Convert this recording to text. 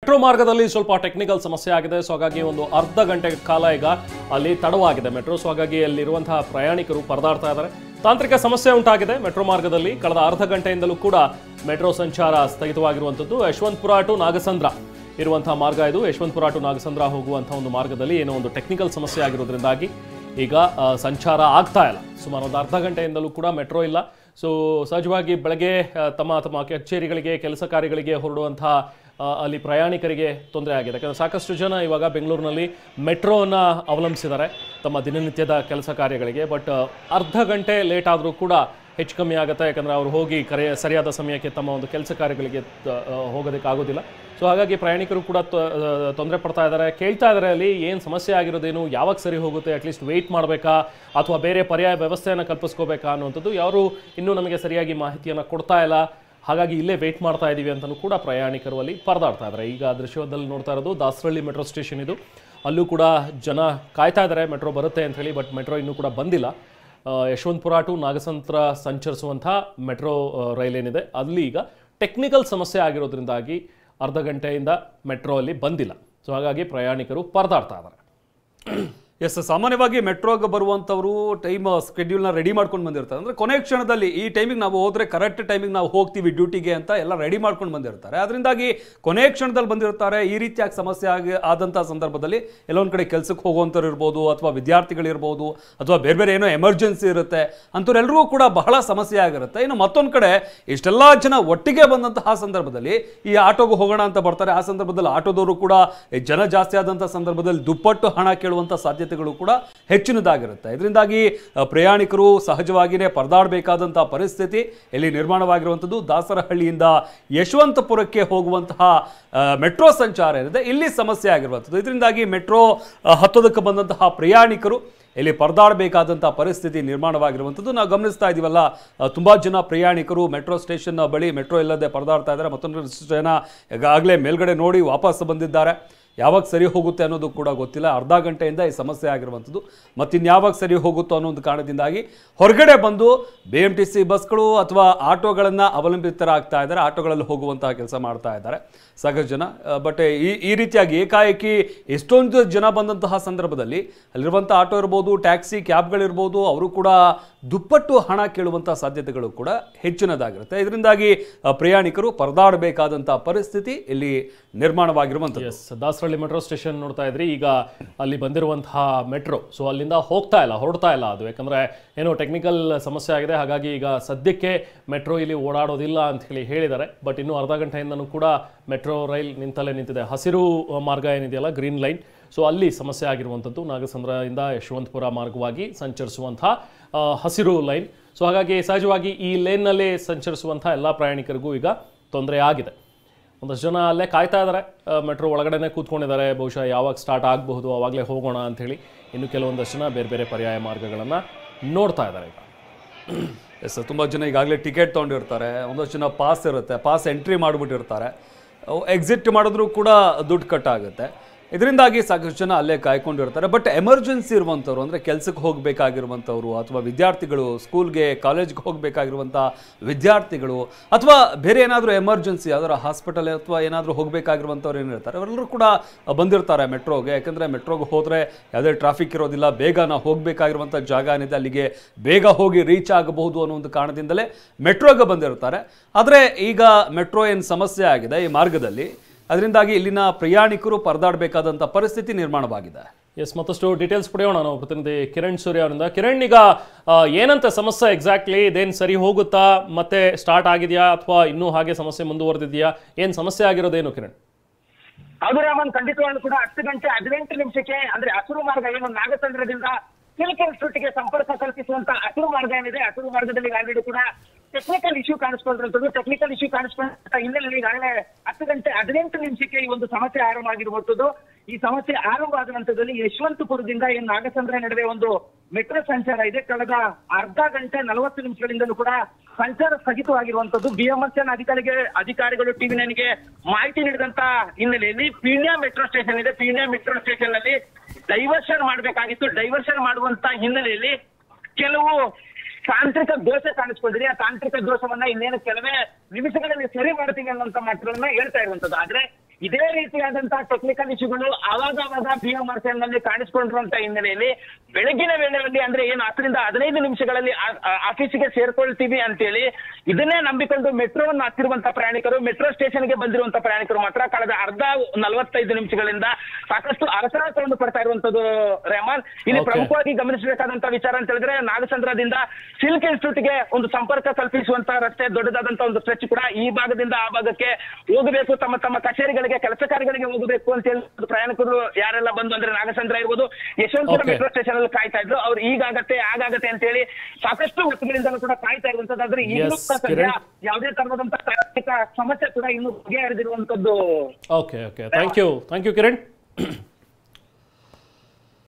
Metro ಮಾರ್ಗದಲ್ಲಿ ಸ್ವಲ್ಪ technical ಸಮಸ್ಯೆ ಆಗಿದೆ. ಸೊ ಹಾಗಾಗಿ ಒಂದು ಅರ್ಧ ಗಂಟೆ ಕಾಲ ಈಗ ಅಲ್ಲಿ ತಡವಾಗಿದೆ ಮೆಟ್ರೋ. ಸೊ ಹಾಗಾಗಿ ಅಲ್ಲಿರುವಂತಹ ಪ್ರಯಾಣಿಕರು ಪರದಾಡ್ತಾ ಇದ್ದಾರೆ. ತಾಂತ್ರಿಕ ಸಮಸ್ಯೆ ಉಂಟಾಗಿದೆ ಮೆಟ್ರೋ ಮಾರ್ಗದಲ್ಲಿ. ಕಳೆದ ಅರ್ಧ ಗಂಟೆಯಿಂದಲೂ ಕೂಡ ಮೆಟ್ರೋ ಸಂಚಾರ ಸ್ಥಗಿತವಾಗಿರುವಂಥದ್ದು. ಯಶವಂತಪುರ ಟು ನಾಗಸಂದ್ರ ಇರುವಂತಹ ಮಾರ್ಗ ಇದು. ಯಶವಂತಪುರ ಟು ನಾಗಸಂದ್ರ ಹೋಗುವಂತಹ ಒಂದು ಮಾರ್ಗದಲ್ಲಿ ಏನೋ ಒಂದು ಟೆಕ್ನಿಕಲ್ ಸಮಸ್ಯೆ ಆಗಿರೋದ್ರಿಂದಾಗಿ ಈಗ ಸಂಚಾರ ಆಗ್ತಾ ಇಲ್ಲ. ಸುಮಾರು ಒಂದು ಅರ್ಧ ಗಂಟೆಯಿಂದಲೂ ಕೂಡ ಮೆಟ್ರೋ ಇಲ್ಲ. ಸೊ ಸಹಜವಾಗಿ ಬೆಳಗ್ಗೆ ತಮ್ಮ ತಮ್ಮ ಕಚೇರಿಗಳಿಗೆ ಕೆಲಸ ಕಾರ್ಯಗಳಿಗೆ ಹೊರಡುವಂತಹ ಅಲ್ಲಿ ಪ್ರಯಾಣಿಕರಿಗೆ ತೊಂದರೆ ಆಗಿದೆ. ಯಾಕಂದರೆ ಸಾಕಷ್ಟು ಜನ ಇವಾಗ ಬೆಂಗಳೂರಿನಲ್ಲಿ ಮೆಟ್ರೋವನ್ನು ಅವಲಂಬಿಸಿದ್ದಾರೆ ತಮ್ಮ ದಿನನಿತ್ಯದ ಕೆಲಸ ಕಾರ್ಯಗಳಿಗೆ. ಬಟ್ ಅರ್ಧ ಗಂಟೆ ಲೇಟ್ ಆದರೂ ಕೂಡ ಹೆಚ್ಚು ಕಮ್ಮಿ ಆಗುತ್ತೆ. ಯಾಕಂದರೆ ಅವರು ಹೋಗಿ ಸರಿಯಾದ ಸಮಯಕ್ಕೆ ತಮ್ಮ ಒಂದು ಕೆಲಸ ಕಾರ್ಯಗಳಿಗೆ ಹೋಗೋದಕ್ಕಾಗೋದಿಲ್ಲ. ಸೊ ಹಾಗಾಗಿ ಪ್ರಯಾಣಿಕರು ಕೂಡ ತೊಂದರೆ ಪಡ್ತಾ ಇದ್ದಾರೆ. ಕೇಳ್ತಾ ಇದ್ದಾರೆ ಅಲ್ಲಿ ಏನು ಸಮಸ್ಯೆ ಆಗಿರೋದೇನು, ಯಾವಾಗ ಸರಿ ಹೋಗುತ್ತೆ, ಅಟ್ಲೀಸ್ಟ್ ವೆಯ್ಟ್ ಮಾಡಬೇಕಾ ಅಥವಾ ಬೇರೆ ಪರ್ಯಾಯ ವ್ಯವಸ್ಥೆಯನ್ನು ಕಲ್ಪಿಸ್ಕೋಬೇಕಾ ಅನ್ನುವಂಥದ್ದು ಯಾರು ಇನ್ನೂ ನಮಗೆ ಸರಿಯಾಗಿ ಮಾಹಿತಿಯನ್ನು ಕೊಡ್ತಾ ಇಲ್ಲ. ಹಾಗಾಗಿ ಇಲ್ಲೇ ವೆಯ್ಟ್ ಮಾಡ್ತಾ ಇದ್ದೀವಿ ಅಂತಲೂ ಕೂಡ ಪ್ರಯಾಣಿಕರು ಅಲ್ಲಿ ಪರದಾಡ್ತಾ ಇದ್ದಾರೆ. ಈಗ ದೃಶ್ಯದಲ್ಲಿ ನೋಡ್ತಾ ಇರೋದು ದಾಸರಳ್ಳಿ ಮೆಟ್ರೋ ಸ್ಟೇಷನ್ ಇದು. ಅಲ್ಲೂ ಕೂಡ ಜನ ಕಾಯ್ತಾ ಇದ್ದಾರೆ ಮೆಟ್ರೋ ಬರುತ್ತೆ ಅಂತ ಹೇಳಿ. ಬಟ್ ಮೆಟ್ರೋ ಇನ್ನೂ ಕೂಡ ಬಂದಿಲ್ಲ. ಯಶವಂತಪುರ ಟು ನಾಗಸಂದ್ರ ಸಂಚರಿಸುವಂಥ ಮೆಟ್ರೋ ರೈಲ್ ಏನಿದೆ ಅಲ್ಲಿ ಈಗ ಟೆಕ್ನಿಕಲ್ ಸಮಸ್ಯೆ ಆಗಿರೋದ್ರಿಂದಾಗಿ ಅರ್ಧ ಗಂಟೆಯಿಂದ ಮೆಟ್ರೋ ಅಲ್ಲಿ ಬಂದಿಲ್ಲ. ಸೊ ಹಾಗಾಗಿ ಪ್ರಯಾಣಿಕರು ಪರದಾಡ್ತಾ ಇದ್ದಾರೆ. ಎಸ್, ಸಾಮಾನ್ಯವಾಗಿ ಮೆಟ್ರೋಗೆ ಬರುವಂಥವರು ಟೈಮ್ ಸ್ಕೆಡ್ಯೂಲ್ನ ರೆಡಿ ಮಾಡ್ಕೊಂಡು ಬಂದಿರ್ತಾರೆ. ಅಂದರೆ ಕೊನೆ ಕ್ಷಣದಲ್ಲಿ ಈ ಟೈಮಿಗೆ ನಾವು ಹೋದರೆ ಕರೆಕ್ಟ್ ಟೈಮಿಗೆ ನಾವು ಹೋಗ್ತೀವಿ ಡ್ಯೂಟಿಗೆ ಅಂತ ಎಲ್ಲ ರೆಡಿ ಮಾಡ್ಕೊಂಡು ಬಂದಿರ್ತಾರೆ. ಅದರಿಂದಾಗಿ ಕೊನೆ ಕ್ಷಣದಲ್ಲಿ ಬಂದಿರ್ತಾರೆ. ಈ ರೀತಿಯಾಗಿ ಸಮಸ್ಯೆ ಆದಂಥ ಸಂದರ್ಭದಲ್ಲಿ ಎಲ್ಲೊಂದು ಕಡೆ ಕೆಲಸಕ್ಕೆ ಹೋಗುವಂಥವ್ರು ಇರ್ಬೋದು, ಅಥವಾ ವಿದ್ಯಾರ್ಥಿಗಳಿರ್ಬೋದು, ಅಥವಾ ಬೇರೆ ಬೇರೆ ಏನೋ ಎಮರ್ಜೆನ್ಸಿ ಇರುತ್ತೆ, ಅಂಥವ್ರೆಲ್ಲರಿಗೂ ಕೂಡ ಬಹಳ ಸಮಸ್ಯೆ ಆಗಿರುತ್ತೆ. ಇನ್ನು ಮತ್ತೊಂದು ಕಡೆ ಇಷ್ಟೆಲ್ಲ ಜನ ಒಟ್ಟಿಗೆ ಬಂದಂತಹ ಸಂದರ್ಭದಲ್ಲಿ ಈ ಆಟೋಗೆ ಹೋಗೋಣ ಅಂತ ಬರ್ತಾರೆ. ಆ ಸಂದರ್ಭದಲ್ಲಿ ಆಟೋದವರು ಕೂಡ ಜನ ಜಾಸ್ತಿ ಆದಂಥ ಸಂದರ್ಭದಲ್ಲಿ ದುಪ್ಪಟ್ಟು ಹಣ ಕೇಳುವಂಥ ಸಾಧ್ಯತೆ ಕೂಡ ಹೆಚ್ಚಿನದಾಗಿರುತ್ತೆ. ಇದರಿಂದಾಗಿ ಪ್ರಯಾಣಿಕರು ಸಹಜವಾಗಿಯೇ ಪರದಾಡಬೇಕಾದಂತಹ ಪರಿಸ್ಥಿತಿ ಇಲ್ಲಿ ನಿರ್ಮಾಣವಾಗಿರುವಂಥದ್ದು. ದಾಸರಹಳ್ಳಿಯಿಂದ ಯಶವಂತಪುರಕ್ಕೆ ಹೋಗುವಂತಹ ಮೆಟ್ರೋ ಸಂಚಾರ ಏನಿದೆ ಇಲ್ಲಿ ಸಮಸ್ಯೆ ಆಗಿರುವಂಥದ್ದು. ಇದರಿಂದಾಗಿ ಮೆಟ್ರೋ ಹತ್ತೋದಕ್ಕೆ ಬಂದಂತಹ ಪ್ರಯಾಣಿಕರು ಇಲ್ಲಿ ಪರದಾಡಬೇಕಾದಂಥ ಪರಿಸ್ಥಿತಿ ನಿರ್ಮಾಣವಾಗಿರುವಂಥದ್ದು ನಾವು ಗಮನಿಸ್ತಾ ಇದ್ದೀವಲ್ಲ. ತುಂಬ ಜನ ಪ್ರಯಾಣಿಕರು ಮೆಟ್ರೋ ಸ್ಟೇಷನ್ ಬಳಿ ಮೆಟ್ರೋ ಇಲ್ಲದೆ ಪರದಾಡ್ತಾ ಇದ್ದಾರೆ. ಮತ್ತೊಂದು ಜನ ಈಗಾಗಲೇ ಮೇಲ್ಗಡೆ ನೋಡಿ ವಾಪಸ್ ಬಂದಿದ್ದಾರೆ. ಯಾವಾಗ ಸರಿ ಹೋಗುತ್ತೆ ಅನ್ನೋದು ಕೂಡ ಗೊತ್ತಿಲ್ಲ. ಅರ್ಧ ಗಂಟೆಯಿಂದ ಈ ಸಮಸ್ಯೆ ಆಗಿರುವಂಥದ್ದು. ಮತ್ತಿನ್ಯಾವಾಗ ಸರಿ ಹೋಗುತ್ತೋ ಅನ್ನೋ ಒಂದು ಕಾರಣದಿಂದಾಗಿ ಹೊರಗಡೆ ಬಂದು BMTC ಬಸ್ಗಳು ಅಥವಾ ಆಟೋಗಳನ್ನು ಅವಲಂಬಿತರಾಗ್ತಾ ಇದ್ದಾರೆ. ಆಟೋಗಳಲ್ಲಿ ಹೋಗುವಂತಹ ಕೆಲಸ ಮಾಡ್ತಾ ಇದ್ದಾರೆ ಸಾಕಷ್ಟು ಜನ. ಬಟ್ ಈ ರೀತಿಯಾಗಿ ಏಕಾಏಕಿ ಎಷ್ಟೊಂದು ಜನ ಬಂದಂತಹ ಸಂದರ್ಭದಲ್ಲಿ ಅಲ್ಲಿರುವಂಥ ಆಟೋ ಇರ್ಬೋದು, ಟ್ಯಾಕ್ಸಿ ಕ್ಯಾಬ್ಗಳಿರ್ಬೋದು, ಅವರು ಕೂಡ ದುಪ್ಪಟ್ಟು ಹಣ ಕೇಳುವಂಥ ಸಾಧ್ಯತೆಗಳು ಕೂಡ ಹೆಚ್ಚಿನದಾಗಿರುತ್ತೆ. ಇದರಿಂದಾಗಿ ಪ್ರಯಾಣಿಕರು ಪರದಾಡಬೇಕಾದಂಥ ಪರಿಸ್ಥಿತಿ ಇಲ್ಲಿ ನಿರ್ಮಾಣವಾಗಿರುವಂಥದ್ದು. ದಾಸರಳ್ಳಿ ಮೆಟ್ರೋ ಸ್ಟೇಷನ್ ನೋಡ್ತಾ ಇದ್ರಿ. ಈಗ ಅಲ್ಲಿ ಬಂದಿರುವಂತಹ ಮೆಟ್ರೋ ಸೊ ಅಲ್ಲಿಂದ ಹೊರಡ್ತಾ ಇಲ್ಲ ಅದು. ಯಾಕಂದರೆ ಏನೋ ಟೆಕ್ನಿಕಲ್ ಸಮಸ್ಯೆ ಆಗಿದೆ. ಹಾಗಾಗಿ ಈಗ ಸದ್ಯಕ್ಕೆ ಮೆಟ್ರೋ ಇಲ್ಲಿ ಓಡಾಡೋದಿಲ್ಲ ಅಂತ ಹೇಳಿದ್ದಾರೆ. ಬಟ್ ಇನ್ನೂ ಅರ್ಧ ಗಂಟೆಯಿಂದನೂ ಕೂಡ ಮೆಟ್ರೋ ರೈಲ್ ನಿಂತಲ್ಲೇ ನಿಂತಿದೆ. ಹಸಿರು ಮಾರ್ಗ ಏನಿದೆಯಲ್ಲ, ಗ್ರೀನ್ ಲೈನ್, ಸೊ ಅಲ್ಲಿ ಸಮಸ್ಯೆ ಆಗಿರುವಂಥದ್ದು. ನಾಗಸಂದ್ರದಿಂದ ಯಶವಂತಪುರ ಮಾರ್ಗವಾಗಿ ಸಂಚರಿಸುವಂಥ ಹಸಿರು ಲೈನ್. ಸೊ ಹಾಗಾಗಿ ಸಹಜವಾಗಿ ಈ ಲೈನ್ನಲ್ಲಿ ಸಂಚರಿಸುವಂಥ ಎಲ್ಲ ಪ್ರಯಾಣಿಕರಿಗೂ ಈಗ ತೊಂದರೆ ಆಗಿದೆ. ಒಂದಷ್ಟು ಜನ ಅಲ್ಲೇ ಕಾಯ್ತಾ ಇದ್ದಾರೆ, ಮೆಟ್ರೋ ಒಳಗಡೆನೇ ಕೂತ್ಕೊಂಡಿದ್ದಾರೆ. ಬಹುಶಃ ಯಾವಾಗ ಸ್ಟಾರ್ಟ್ ಆಗಬಹುದು ಆವಾಗಲೇ ಹೋಗೋಣ ಅಂಥೇಳಿ. ಇನ್ನು ಕೆಲವೊಂದಷ್ಟು ಜನ ಬೇರೆ ಬೇರೆ ಪರ್ಯಾಯ ಮಾರ್ಗಗಳನ್ನು ನೋಡ್ತಾ ಇದ್ದಾರೆ ಈಗ. ಎಸ್, ತುಂಬ ಜನ ಈಗಾಗಲೇ ಟಿಕೆಟ್ ತೊಗೊಂಡಿರ್ತಾರೆ. ಒಂದಷ್ಟು ಜನ ಪಾಸ್ ಇರುತ್ತೆ, ಪಾಸ್ ಎಂಟ್ರಿ ಮಾಡಿಬಿಟ್ಟಿರ್ತಾರೆ. ಎಕ್ಸಿಟ್ ಮಾಡಿದ್ರೂ ಕೂಡ ದುಡ್ಡು ಕಟ್ಟಾಗುತ್ತೆ. ಇದರಿಂದಾಗಿ ಸಾಕಷ್ಟು ಜನ ಅಲ್ಲೇ ಕಾಯ್ಕೊಂಡಿರ್ತಾರೆ. ಬಟ್ ಎಮರ್ಜೆನ್ಸಿ ಇರುವಂಥವ್ರು, ಅಂದರೆ ಕೆಲಸಕ್ಕೆ ಹೋಗಬೇಕಾಗಿರುವಂಥವ್ರು, ಅಥವಾ ವಿದ್ಯಾರ್ಥಿಗಳು, ಸ್ಕೂಲ್ಗೆ ಕಾಲೇಜ್ಗೆ ಹೋಗಬೇಕಾಗಿರುವಂಥ ವಿದ್ಯಾರ್ಥಿಗಳು, ಅಥವಾ ಬೇರೆ ಏನಾದರೂ ಎಮರ್ಜೆನ್ಸಿ ಯಾವ್ದಾರು ಹಾಸ್ಪಿಟಲ್ ಅಥವಾ ಏನಾದರೂ ಹೋಗಬೇಕಾಗಿರುವಂಥವ್ರು ಏನಿರ್ತಾರೆ ಅವರೆಲ್ಲರೂ ಕೂಡ ಬಂದಿರ್ತಾರೆ ಮೆಟ್ರೋಗೆ. ಯಾಕಂದರೆ ಮೆಟ್ರೋಗೆ ಹೋದರೆ ಯಾವುದೇ ಟ್ರಾಫಿಕ್ ಇರೋದಿಲ್ಲ. ಬೇಗ ನಾವು ಹೋಗಬೇಕಾಗಿರುವಂಥ ಜಾಗ ಏನಿದೆ ಅಲ್ಲಿಗೆ ಬೇಗ ಹೋಗಿ ರೀಚ್ ಆಗಬಹುದು ಅನ್ನೋ ಒಂದು ಕಾರಣದಿಂದಲೇ ಮೆಟ್ರೋಗೆ ಬಂದಿರ್ತಾರೆ. ಆದರೆ ಈಗ ಮೆಟ್ರೋ ಏನು ಸಮಸ್ಯೆ ಆಗಿದೆ ಈ ಮಾರ್ಗದಲ್ಲಿ, ಅದರಿಂದಾಗಿ ಇಲ್ಲಿನ ಪ್ರಯಾಣಿಕರು ಪರದಾಡಬೇಕಾದಂಥ ಪರಿಸ್ಥಿತಿ ನಿರ್ಮಾಣವಾಗಿದೆ. ಎಸ್, ಮತ್ತಷ್ಟು ಡೀಟೇಲ್ಸ್ ಪಡೆಯೋಣ ನಾವು ಪ್ರತಿನಿಧಿ ಕಿರಣ್ ಸೂರ್ಯ ಅವರಿಂದ. ಕಿರಣ್, ಈಗ ಏನಂತ ಸಮಸ್ಯೆ ಎಕ್ಸಾಕ್ಟ್ಲಿ? ಇದೇನು ಸರಿ ಹೋಗುತ್ತಾ, ಮತ್ತೆ ಸ್ಟಾರ್ಟ್ ಆಗಿದೆಯಾ ಅಥವಾ ಇನ್ನೂ ಹಾಗೆ ಸಮಸ್ಯೆ ಮುಂದುವರೆದಿದೆಯಾ? ಏನು ಸಮಸ್ಯೆ ಆಗಿರೋದೇನು ಕಿರಣ್? ಹೌದು ರಾಮನ್, ಖಂಡಿತವಾಗ್ಲೂ ಕೂಡ 10 ಗಂಟೆ 18 ನಿಮಿಷಕ್ಕೆ ಅಂದ್ರೆ ಹಸಿರು ಮಾರ್ಗ ಏನು ನಾಗಸಂದ್ರದಿಂದ ಕಿಲ್ಕೆರೆ ಸಂಪರ್ಕ ಕಲ್ಪಿಸುವಂತ ಹಸಿರು ಮಾರ್ಗ ಏನಿದೆ, ಹಸಿರು ಮಾರ್ಗದಲ್ಲಿ ಆಲ್ರೆಡಿ ಕೂಡ ಟೆಕ್ನಿಕಲ್ ಇಶ್ಯೂ ಕಾಣಿಸ್ಕೊಂಡಿರುವಂತದ್ದು. ಟೆಕ್ನಿಕಲ್ ಇಶ್ಯೂ ಕಾಣಿಸ್ಕೊಂಡ ಹಿನ್ನೆಲೆಯಲ್ಲಿ ಈಗಾಗಲೇ 10 ಗಂಟೆ 18 ನಿಮಿಷಕ್ಕೆ ಈ ಒಂದು ಸಮಸ್ಯೆ ಆರಂಭ ಆಗಿರುವಂತದ್ದು. ಈ ಸಮಸ್ಯೆ ಆರಂಭ ಆದ ನಂತರದಲ್ಲಿ ಯಶವಂತಪುರದಿಂದ ಏನು ನಾಗಸಂದ್ರ ನಡುವೆ ಒಂದು ಮೆಟ್ರೋ ಸಂಚಾರ ಇದೆ. ಕಳೆದ ಅರ್ಧ ಗಂಟೆ 40 ನಿಮಿಷಗಳಿಂದಲೂ ಕೂಡ ಸಂಚಾರ ಸ್ಥಗಿತವಾಗಿರುವಂತದ್ದು. BMSN ಅಧಿಕಾರಿಗಳು TV9ಗೆ ಮಾಹಿತಿ ನೀಡಿದಂತ ಹಿನ್ನೆಲೆಯಲ್ಲಿ ಪೀಣ್ಯ ಮೆಟ್ರೋ ಸ್ಟೇಷನ್ ಇದೆ. ಪೀಣ್ಯ ಮೆಟ್ರೋ ಸ್ಟೇಷನ್ ನಲ್ಲಿ ಡೈವರ್ಷನ್ ಮಾಡಬೇಕಾಗಿತ್ತು. ಡೈವರ್ಷನ್ ಮಾಡುವಂತ ಹಿನ್ನೆಲೆಯಲ್ಲಿ ಕೆಲವು ತಾಂತ್ರಿಕ ದೋಷ ಕಾಣಿಸ್ಕೊಂಡಿದೆ. ಆ ತಾಂತ್ರಿಕ ದೋಷವನ್ನ ಇನ್ನೇನು ಕೆಲವೇ ನಿಮಿಷಗಳಲ್ಲಿ ಸರಿ ಮಾಡ್ತೀವಿ ಅನ್ನುವಂತ ಮಾತುಗಳನ್ನ ಹೇಳ್ತಾ ಇರುವಂತದ್ದು. ಆದ್ರೆ ಇದೇ ರೀತಿಯಾದಂತಹ ಟೆಕ್ನಿಕಲ್ ಇಶ್ಯೂಗಳು ಆವಾಗ BMRCL ನಲ್ಲಿ ಕಾಣಿಸ್ಕೊಂಡಿರುವಂತ ಹಿನ್ನೆಲೆಯಲ್ಲಿ ಬೆಳಗಿನ ವೇಳೆಯಲ್ಲಿ ಅಂದ್ರೆ ಏನು 10-15 ನಿಮಿಷಗಳಲ್ಲಿ ಆಫೀಸಿಗೆ ಸೇರ್ಕೊಳ್ತೀವಿ ಅಂತೇಳಿ ಇದನ್ನೇ ನಂಬಿಕೊಂಡು ಮೆಟ್ರೋವನ್ನು ಹತ್ತಿರುವಂತ ಪ್ರಯಾಣಿಕರು, ಮೆಟ್ರೋ ಸ್ಟೇಷನ್ಗೆ ಬಂದಿರುವಂತ ಪ್ರಯಾಣಿಕರು ಮಾತ್ರ ಕಳೆದ 45 ನಿಮಿಷಗಳಿಂದ ಸಾಕಷ್ಟು ಅರಸಾಟವನ್ನು ಪಡ್ತಾ ಇರುವಂತದ್ದು ರೆಹಮಾನ್. ಇಲ್ಲಿ ಪ್ರಮುಖವಾಗಿ ಗಮನಿಸಬೇಕಾದಂತ ವಿಚಾರ ಅಂತ ಹೇಳಿದ್ರೆ ನಾಗಸಂದ್ರದಿಂದ ಸಿಲ್ಕ್ ಇನ್ಸ್ಟಿಟ್ಯೂಟ್ಗೆ ಒಂದು ಸಂಪರ್ಕ ಕಲ್ಪಿಸುವಂತ ರಸ್ತೆ ದೊಡ್ಡದಾದಂತ ಒಂದು ಸ್ಟ್ರೆಚ್ ಕೂಡ ಈ ಭಾಗದಿಂದ ಆ ಭಾಗಕ್ಕೆ ಹೋಗಬೇಕು, ತಮ್ಮ ಕಚೇರಿಗಳಿಗೆ ಕೆಲಸ ಕಾರ್ಯಗಳಿಗೆ ಹೋಗಬೇಕು ಅಂತ ಹೇಳಿ ಪ್ರಯಾಣಿಕರು ಯಾರೆಲ್ಲ ಬಂದು ಅಂದ್ರೆ ನಾಗಸಂದ್ರ ಇರ್ಬೋದು, ಯಶವಂತಪುರ ಮೆಟ್ರೋ ಸ್ಟೇಷನ್ ಅಲ್ಲಿ ಕಾಯ್ತಾ ಇದ್ರು. ಅವ್ರು ಈಗಾಗತ್ತೆ ಆಗಾಗತ್ತೆ ಅಂತ ಹೇಳಿ ಸಾಕಷ್ಟು ಹೊತ್ತುಗಳಿಂದಲೂ ಕೂಡ ಕಾಯ್ತಾ ಇರುವಂತದ್ದಾದ್ರೆ ಈಗಲೂ ಸದ್ಯ ಯಾವುದೇ ತರವಾದಂತ ಸಮಸ್ಯೆ ಕೂಡ ಇನ್ನು ಬಗೆಹರಿದಿರುವಂತದ್ದು. Okay thank you Kiran.